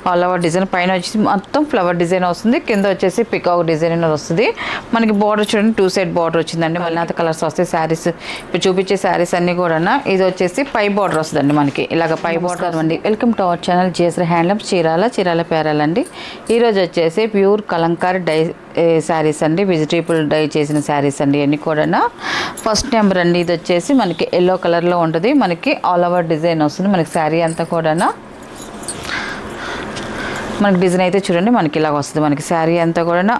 All over design. పైన వచ్చేసి మొత్తం ఫ్లవర్ డిజైన్ వస్తుంది, కింద వచ్చేసి పికాక్ డిజైన్ అనేది వస్తుంది. మనకి బార్డర్ చూడండి 2 సైడ్ బార్డర్ వచ్చిందండి. మళ్ళీ అంత కలర్స్ వస్తాయి శారీస్. ఇప్పుడు చూపించే శారీస్ అన్నీ కూడా ఇది వచ్చేసి పై బార్డర్ వస్తుందండి మనకి ఇలాగ పై బార్డర్ అండి. వెల్కమ్ టు అవర్ ఛానల్ జేసర్ హ్యాండ్లూమ్స్ చీరాల పేరాలండి. ఈరోజు వచ్చేసి ప్యూర్ కలంకారీ డై శారీస్ అండి, వెజిటేబుల్ డై చేసిన శారీస్ అండి అన్నీ కూడా. ఫస్ట్ నెంబర్ అండి, ఇది వచ్చేసి మనకి ఎల్లో కలర్లో ఉంటుంది. మనకి ఆల్ ఓవర్ డిజైన్ వస్తుంది. మనకి శారీ అంతా కూడా మనకి డిజైన్ అయితే చూడండి మనకి ఇలాగ వస్తుంది. మనకి శారీ అంతా కూడా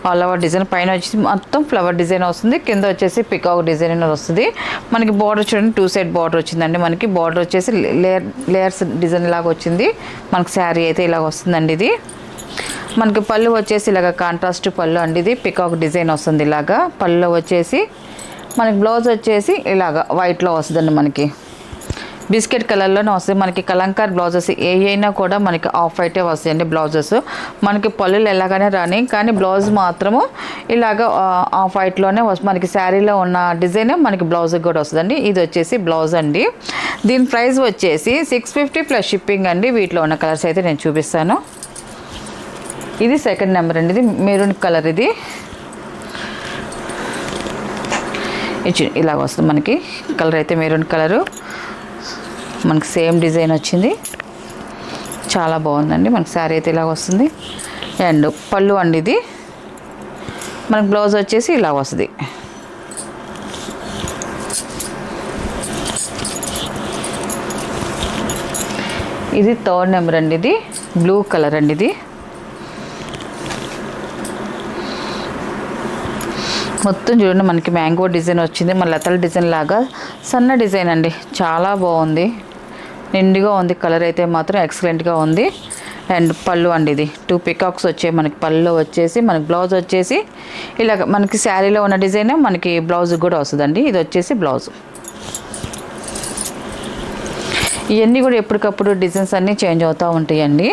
ఆల్ ఓవర్ డిజైన్. పైన వచ్చేసి మొత్తం ఫ్లవర్ డిజైన్ వస్తుంది, కింద వచ్చేసి పికాక్ డిజైన్ అనేది వస్తుంది. మనకి బార్డర్ చూడండి 2 సైడ్ బార్డర్ వచ్చిందండి. మనకి బార్డర్ వచ్చేసి లేయర్స్ డిజైన్ లాగా వచ్చింది. మనకి శారీ అయితే ఇలాగ వస్తుందండి. ఇది మనకి పళ్ళు వచ్చేసి ఇలాగ కాంట్రాస్ట్ పళ్ళు అండి. ఇది పికాక్ డిజైన్ వస్తుంది ఇలాగా. పళ్ళు వచ్చేసి మనకి బ్లౌజ్ వచ్చేసి ఇలాగ వైట్లో వస్తుందండి. మనకి బిస్కెట్ కలర్లోనే వస్తుంది. మనకి కలంకారీ బ్లౌజెస్ ఏ అయినా కూడా మనకి ఆఫ్ వైటే వస్తాయండి బ్లౌజెస్. మనకి పళ్ళులు ఎలాగనే రాని, కానీ బ్లౌజ్ మాత్రము ఇలాగ ఆఫ్ వైట్లోనే వస్తుంది. మనకి శారీలో ఉన్న డిజైనే మనకి బ్లౌజ్కి కూడా వస్తుందండి. ఇది వచ్చేసి బ్లౌజ్ అండి. దీని ప్రైస్ వచ్చేసి 650 ప్లస్ షిప్పింగ్ అండి. వీటిలో ఉన్న కలర్స్ అయితే నేను చూపిస్తాను. ఇది సెకండ్ నెంబర్ అండి. ఇది మెరూన్ కలర్. ఇది ఇలాగ వస్తుంది మనకి కలర్ అయితే మెరూన్ కలరు. మనకి సేమ్ డిజైన్ వచ్చింది, చాలా బాగుందండి. మనకి శారీ అయితే ఇలాగ వస్తుంది. అండ్ పళ్ళు అండి. ఇది మనకి బ్లౌజ్ వచ్చేసి ఇలా వస్తుంది. ఇది థర్డ్ నెంబర్ అండి. ఇది బ్లూ కలర్ అండి. ఇది మొత్తం చూడండి మనకి మ్యాంగో డిజైన్ వచ్చింది. మన లతల డిజైన్ లాగా సన్న డిజైన్ అండి, చాలా బాగుంది. నిండుగా ఉంది. కలర్ అయితే మాత్రం ఎక్సలెంట్గా ఉంది. అండ్ పళ్ళు అండి. ఇది 2 పికాక్స్ వచ్చాయి మనకి. పళ్ళు వచ్చేసి మనకి బ్లౌజ్ వచ్చేసి ఇలాగ మనకి శారీలో ఉన్న డిజైన్ మనకి బ్లౌజ్ కూడా వస్తుందండి. ఇది వచ్చేసి బ్లౌజ్. ఇవన్నీ కూడా ఎప్పటికప్పుడు డిజైన్స్ అన్నీ చేంజ్ అవుతూ ఉంటాయండి.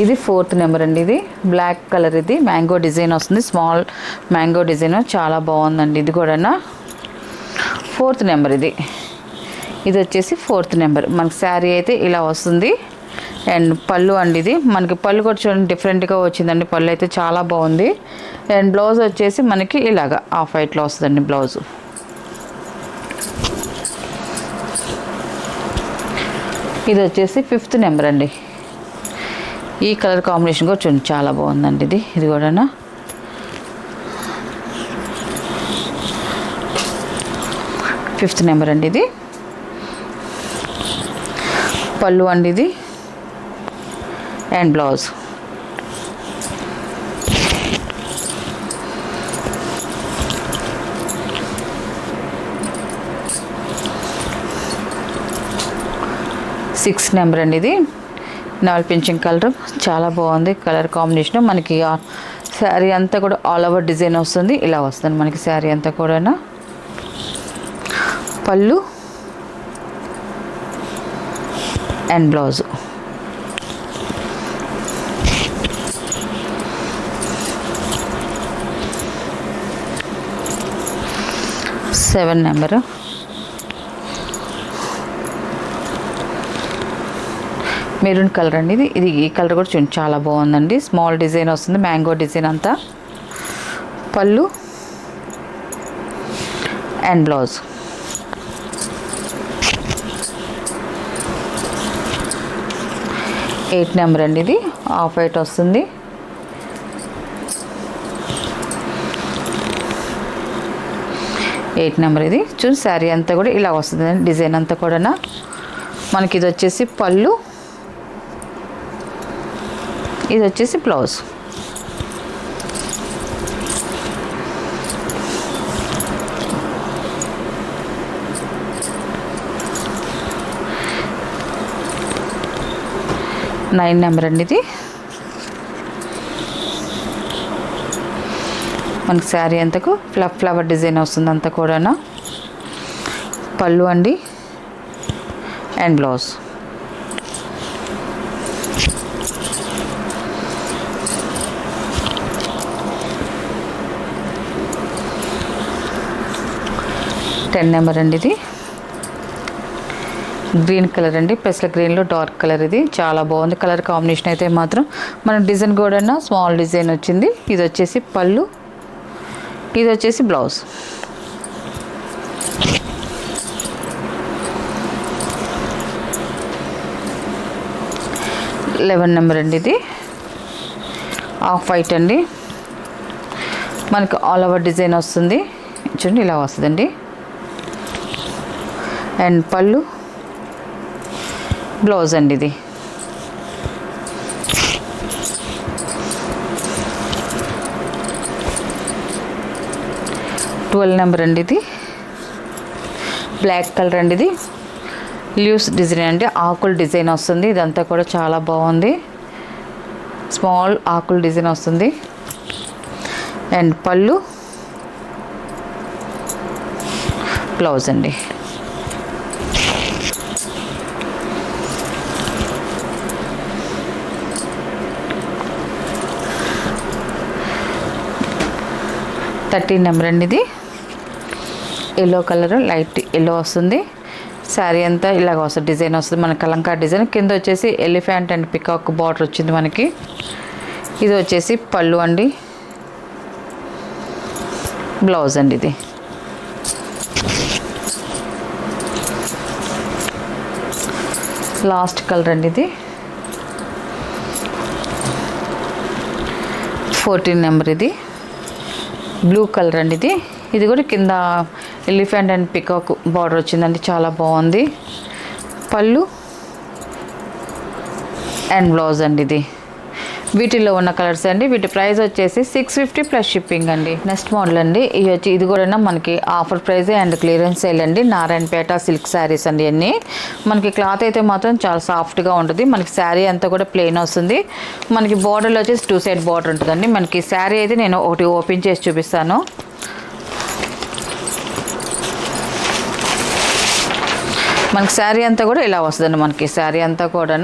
ఇది ఫోర్త్ నెంబర్ అండి. ఇది బ్లాక్ కలర్. ఇది మ్యాంగో డిజైన్ వస్తుంది, స్మాల్ మ్యాంగో డిజైన్, చాలా బాగుందండి. ఇది కూడా ఫోర్త్ నెంబర్. ఇది వచ్చేసి ఫోర్త్ నెంబర్. మనకి శారీ అయితే ఇలా వస్తుంది. అండ్ పళ్ళు అండి. ఇది మనకి పళ్ళు కూడా చూడండి డిఫరెంట్గా వచ్చిందండి. పళ్ళు అయితే చాలా బాగుంది. అండ్ బ్లౌజ్ వచ్చేసి మనకి ఇలాగా ఆఫ్ వైట్లో వస్తుందండి బ్లౌజ్. ఇది వచ్చేసి ఫిఫ్త్ నెంబర్ అండి. ఈ కలర్ కాంబినేషన్ కూడా చూడండి చాలా బాగుందండి. ఇది కూడా ఫిఫ్త్ నెంబర్ అండి. ఇది పళ్ళు అండి. ఇది అండ్ బ్లౌజ్. సిక్స్త్ నెంబర్ అండి. ఇది నావల్ పింఛింగ్ కలర్, చాలా బాగుంది కలర్ కాంబినేషన్. మనకి శారీ అంతా కూడా ఆల్ ఓవర్ డిజైన్ వస్తుంది. ఇలా వస్తుంది మనకి శారీ అంతా కూడా. పళ్ళు and blouse. Seven number. Maroon colour అండి. ఈ కలర్ కూడా చూడండి చాలా బాగుందండి. స్మాల్ డిజైన్ వస్తుంది, మ్యాంగో డిజైన్ అంతా. పళ్ళు అండ్ బ్లౌజ్. ఎయిట్ నెంబర్ అండి. ఇది ఆఫ్ వైట్ వస్తుంది. Eight number. ఇది చూసి శారీ అంతా కూడా ఇలా వస్తుంది డిజైన్ అంతా కూడా. మనకి ఇది వచ్చేసి పళ్ళు, ఇది వచ్చేసి బ్లౌజ్. నైన్ నెంబర్ అండి. ఇది మనకి శారీ అంతకు ఫ్లవర్ డిజైన్ వస్తుంది అంతా కూడా. పళ్ళు అండి అండ్ బ్లౌజ్. టెన్ నెంబర్ అండి. ఇది గ్రీన్ కలర్ అండి, పెసల గ్రీన్లో డార్క్ కలర్. ఇది చాలా బాగుంది కలర్ కాంబినేషన్ అయితే మాత్రం. మన డిజైన్ కూడా స్మాల్ డిజైన్ వచ్చింది. ఇది వచ్చేసి పళ్ళు, ఇది వచ్చేసి బ్లౌజ్. లెవెన్ నెంబర్ అండి, ఇది ఆఫ్ వైట్ అండి. మనకి ఆల్ ఓవర్ డిజైన్ వస్తుంది చూడండి, ఇలా వస్తుందండి. అండ్ పళ్ళు, బ్లౌజ్ అండి. ఇది 12 నెంబర్ అండి. ఇది బ్లాక్ కలర్ అండి. ఇది లీవ్స్ డిజైన్ అండి, ఆకుల డిజైన్ వస్తుంది. ఇదంతా కూడా చాలా బాగుంది, స్మాల్ ఆకుల డిజైన్ వస్తుంది. అండ్ పళ్ళు, బ్లౌజ్ అండి. థర్టీన్ నెంబర్ అండి. ఇది ఎల్లో కలర్, లైట్ ఎల్లో వస్తుంది. శారీ అంతా ఇలాగ వస్తుంది, డిజైన్ వస్తుంది మన కలంకారీ డిజైన్. కింద వచ్చేసి ఎలిఫెంట్ అండ్ పికాక్ బార్డర్ వచ్చింది మనకి. ఇది వచ్చేసి పళ్ళు అండి, బ్లౌజ్ అండి. ఇది లాస్ట్ కలర్ అండి. ఇది 14 నెంబర్. ఇది బ్లూ కలర్ అండి. ఇది కూడా కింద ఎలిఫెంట్ అండ్ పికాక్ బార్డర్ వచ్చిందండి, చాలా బాగుంది. పళ్ళు అండ్ బ్లౌజ్ అండి. ఇది వీటిల్లో ఉన్న కలర్స్ అండి. వీటి ప్రైస్ వచ్చేసి 650 ప్లస్ షిప్పింగ్ అండి. నెక్స్ట్ మోడల్ అండి, ఇది కూడా మనకి offer price and clearance sale అండి. నారాయణపేట సిల్క్ శారీస్ అండి. అన్నీ మనకి క్లాత్ అయితే మాత్రం చాలా సాఫ్ట్గా ఉంటుంది. మనకి శారీ అంతా కూడా ప్లెయిన్ వస్తుంది. మనకి బార్డర్లో వచ్చేసి 2 సైడ్ బార్డర్ ఉంటుందండి. మనకి శారీ అయితే నేను ఒకటి ఓపెన్ చేసి చూపిస్తాను. మనకి శారీ అంతా కూడా ఇలా వస్తుందండి. మనకి శారీ అంతా కూడా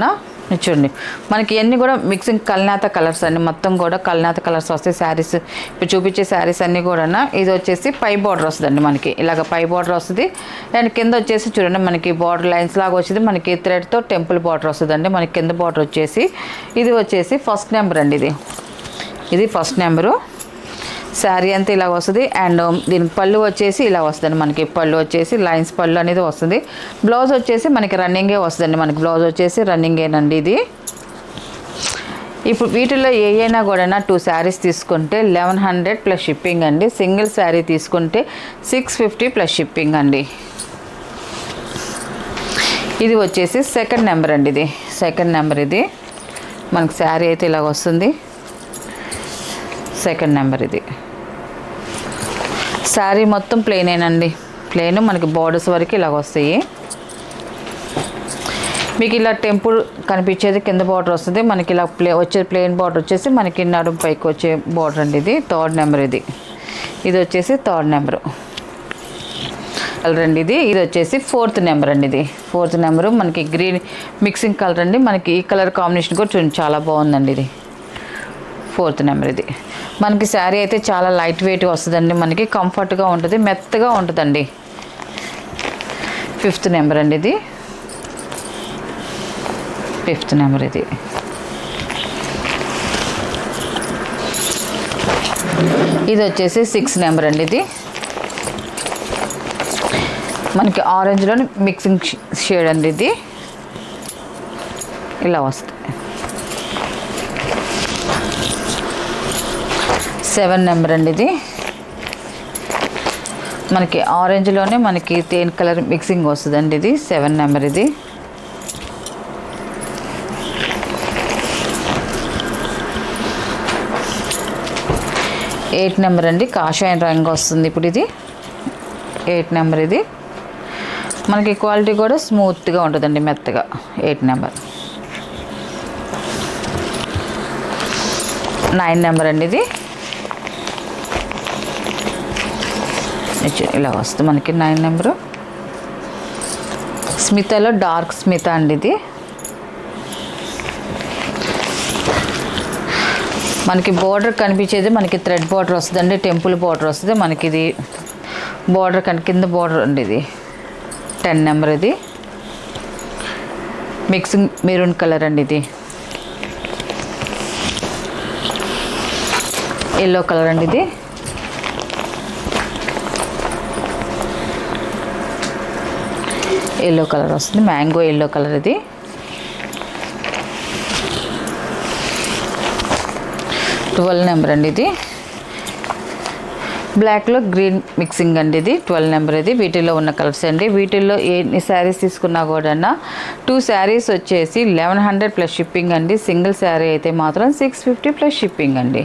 చూడండి, మనకి ఇవన్నీ కూడా మిక్సింగ్ కల్నాత కలర్స్ అండి. మొత్తం కూడా కల్నాత కలర్స్ వస్తాయి శారీస్. ఇప్పుడు చూపించే శారీస్ అన్నీ కూడా. ఇది వచ్చేసి పై బార్డర్ వస్తుందండి, మనకి ఇలాగ పై బార్డర్ వస్తుంది. అండ్ కింద వచ్చేసి చూడండి, మనకి బార్డర్ లైన్స్ లాగా వచ్చింది. మనకి థ్రెడ్తో టెంపుల్ బార్డర్ వస్తుందండి. మనకి కింద బార్డర్ వచ్చేసి ఇది వచ్చేసి ఫస్ట్ నెంబర్ అండి. ఇది ఫస్ట్ నెంబరు. శారీ అంతా ఇలా వస్తుంది. అండ్ దీనికి పళ్ళు వచ్చేసి ఇలా వస్తుందండి. మనకి పళ్ళు వచ్చేసి లైన్స్ పళ్ళు అనేది వస్తుంది. బ్లౌజ్ వచ్చేసి మనకి రన్నింగే వస్తుందండి. మనకి బ్లౌజ్ వచ్చేసి రన్నింగేనండి. ఇది ఇప్పుడు వీటిలో అయినా కూడా 2 శారీస్ తీసుకుంటే 1100 ప్లస్ షిప్పింగ్ అండి. సింగిల్ శారీ తీసుకుంటే 650 ప్లస్ షిప్పింగ్ అండి. ఇది వచ్చేసి సెకండ్ నెంబర్ అండి. ఇది సెకండ్ నెంబర్. ఇది మనకి శారీ అయితే ఇలాగ వస్తుంది, సెకండ్ నెంబర్. ఇది శారీ మొత్తం ప్లెయినేనండి, ప్లెయిన్. మనకి బార్డర్స్ వరకు ఇలాగ వస్తాయి. మీకు ఇలా టెంపుల్ కనిపించేది కింద బార్డర్ వస్తుంది. మనకి ఇలా వచ్చే ప్లెయిన్ బార్డర్ వచ్చేసి మనకి నడుము పైకి వచ్చే బార్డర్ అండి. ఇది థర్డ్ నెంబర్. ఇది వచ్చేసి థర్డ్ నెంబరు కలర్ అండి. ఇది వచ్చేసి ఫోర్త్ నెంబర్ అండి. ఇది ఫోర్త్ నెంబరు. మనకి గ్రీన్ మిక్సింగ్ కలర్ అండి. మనకి ఈ కలర్ కాంబినేషన్ కూడా చూడండి, చాలా బాగుందండి. ఇది ఫోర్త్ నెంబర్. ఇది మనకి శారీ అయితే చాలా లైట్ వెయిట్ వస్తుందండి. మనకి కంఫర్ట్గా ఉంటుంది, మెత్తగా ఉంటుందండి. ఫిఫ్త్ నెంబర్ అండి. ఇది ఫిఫ్త్ నెంబర్. ఇది వచ్చేసి 6 నెంబర్ అండి. ఇది మనకి ఆరెంజ్లో మిక్సింగ్ షేడ్ అండి. ఇది ఇలా వస్తుంది. 7 నెంబర్ అండి. ఇది మనకి ఆరెంజ్లోనే మనకి తేన్ కలర్ మిక్సింగ్ వస్తుందండి. ఇది 7 నెంబర్. ఇది 8 నెంబర్ అండి. కాషాయం రంగు వస్తుంది ఇప్పుడు. ఇది 8 నెంబర్. ఇది మనకి క్వాలిటీ కూడా స్మూత్గా ఉంటుందండి, మెత్తగా. 8 నెంబర్. 9 నెంబర్ అండి. ఇది ఇలా వస్తుంది మనకి 9 నెంబరు. స్మితలో డార్క్ స్మిత అండి. ఇది మనకి బార్డర్ కనిపించేది మనకి థ్రెడ్ బార్డర్ వస్తుందండి, టెంపుల్ బార్డర్ వస్తుంది మనకి. ఇది బార్డర్ కింద బార్డర్ అండి. ఇది 10 నెంబర్. ఇది మిక్సింగ్ మెరూన్ కలర్ అండి, ఇది ఎల్లో కలర్ అండి, ఇది ఎల్లో కలర్ వస్తుంది, మ్యాంగో ఎల్లో కలర్. ఇది 12 నెంబర్ అండి, ఇది బ్లాక్లో గ్రీన్ మిక్సింగ్ అండి, ఇది 12 నెంబర్. ఇది వీటిల్లో ఉన్న కలర్స్ అండి. వీటిల్లో ఎన్ని శారీస్ తీసుకున్నా కూడా 2 శారీస్ వచ్చేసి 1100 ప్లస్ షిప్పింగ్ అండి. సింగిల్ శారీ అయితే మాత్రం 650 ప్లస్ షిప్పింగ్ అండి.